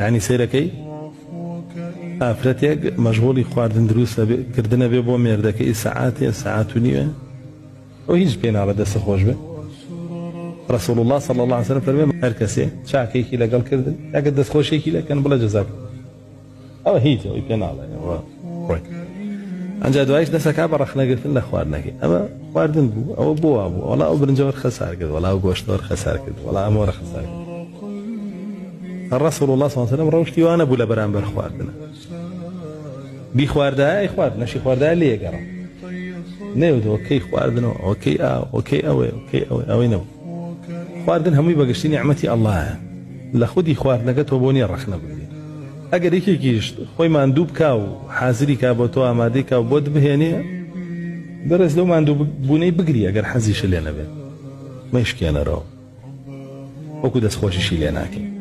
يعني سيركي ئافرەتێک مەشغوڵی خواردن دروست کردنە بێ بۆ مێردەکەی سەعات و نیوە ئەو هیچ پێ ناڵە دەستە خۆش بێ. رسول الله صلى الله عليه وسلم فەرمێ هەر کەسێ چاکێکی لەگەڵ کردن ئەگەر دەستخۆشێکی لەکەن بڵە جەزاک ئەوە هیچ ئەوی پێ ناڵێ ئەنجا دوایش دەسەکا بە ڕەخنەگرتن لە خواردنەکەی ئەمە خواردن بوو ئەوە بۆ بوو وەڵا ئەو برنجەوە خەسار کرد وەڵا ئەو گۆشتەوە خەسار کرد وەڵا ئەمەوە خەسار کرد. رسول الله صلى الله عليه وسلم ڕەوشتی وانە بوو لە بەرامبەر خواردنە بی خواردایە خوارد نەشی خواردایە لێگەڕە نەیوتەوە کەی خواردنەوە ئەوکەی ئەوکەی ئەوەی نەبوو. خواردن هەمووی بەگشتی نیعمەتی ئەڵڵایە لە خودی خواردنەکە تۆ بۆ نییە ڕەخنە بگرێ. ئەگەر یەکێکیش خۆی ماندوو بکا و حازری کا بۆ تۆ ئامادەی کا و بۆت بهێنێ بەرز لەو ماندوو بوونەی بگری ئەگەر حەزیشە لێ نەبێت مەیشکێنەرەوە وەکو دەستخۆشیشی لێ ناکەی.